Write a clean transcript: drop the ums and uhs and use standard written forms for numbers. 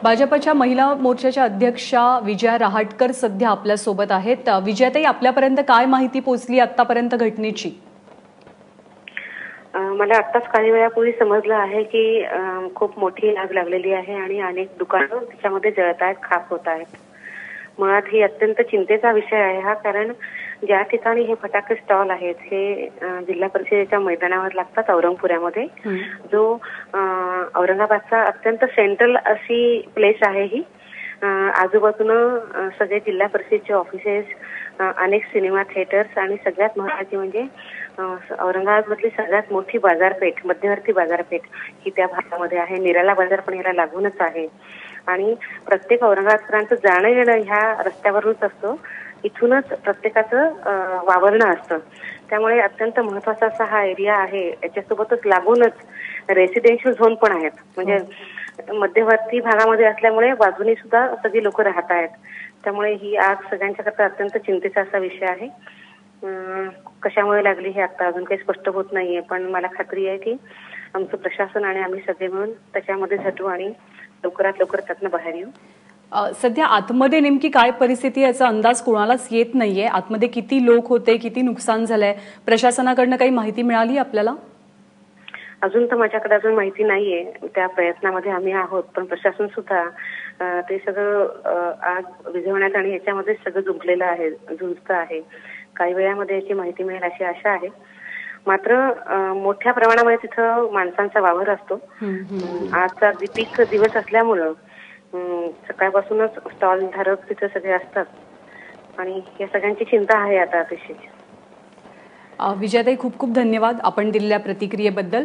भाजपच्या महिला मोर्चाच्या अध्यक्षा विजया रहाटकर सध्या आपल्या सोबत आहेत। विजयाताई, आपल्यापर्यंत काय माहिती पोहोचली आतापर्यंत घटनेची? मला आत्ताच काही वेळापूर्वी समजलं आहे की खूप मोठी आग लागलेली आहे आणि अनेक दुकानं त्याच्यामध्ये जळत आहेत, खाक होत आहेत। मुळात ही अत्यंत चिंतेचा विषय आहे हा, कारण ज्या ठिकाणी हे फटाके स्टॉल आहेत हे जिल्हा परिषदेच्या मैदानावर लागतात औरंगपुऱ्यामध्ये, जो औरंगाबादचा अत्यंत सेंट्रल अशी प्लेस आहे ही। आजूबाजूनं सगळे जिल्हा परिषदेचे ऑफिसेस, अनेक सिनेमा थिएटर्स आणि सगळ्यात महत्त्वाची म्हणजे औरंगाबादमधली सगळ्यात मोठी बाजारपेठ, मध्यवर्ती बाजारपेठ ही त्या भागामध्ये आहे। निराला बाजार पण याला लागूनच आहे आणि प्रत्येक औरंगाबादकरांचं जाणं येणं ह्या रस्त्यावरूनच असतं, इथूनच प्रत्येकाचं वावरणं असतं। त्यामुळे अत्यंत महत्त्वाचा असा हा एरिया आहे। याच्यासोबतच लागूनच रेसिडेन्शियल झोन पण आहेत, म्हणजे मध्यवर्ती भागामध्ये असल्यामुळे बाजूनी सुद्धा सगळी लोक राहत आहेत। त्यामुळे ही आग सगळ्यांच्याकरता अत्यंत चिंतेचा असा विषय आहे। कशामुळे लागली हे आता अजून काही स्पष्ट होत नाहीये, पण मला खात्री आहे की आमचं प्रशासन आणि आम्ही सगळे मिळून त्याच्यामध्ये झटू आणि लवकरात लवकर त्यातनं बाहेर येऊ। सध्या आतमध्ये नेमकी काय परिस्थिती याचा अंदाज कोणालाच येत नाहीये। आतमध्ये किती लोक होते, किती नुकसान झालंय, प्रशासनाकडनं काही माहिती मिळाली आपल्याला? अजून तर माझ्याकडे अजून माहिती नाहीये, त्या प्रयत्नामध्ये आम्ही आहोत, पण प्रशासन सुद्धा ते सगळं आग विझवण्यात आणि याच्यामध्ये सगळं जुंपलेलं आहे, झुंजतं आहे। काही वेळामध्ये याची माहिती मिळेल अशी आशा आहे। मात्र मोठ्या प्रमाणामध्ये तिथं माणसांचा वावर असतो। आजचा पीक दिवस असल्यामुळं सकाळपासूनच स्टॉल धारक तिथे सगळे असतात आणि या सगळ्यांची चिंता आहे आता अतिशय। विजयाताई, खूप खूप धन्यवाद आपण दिलेल्या प्रतिक्रियेबद्दल।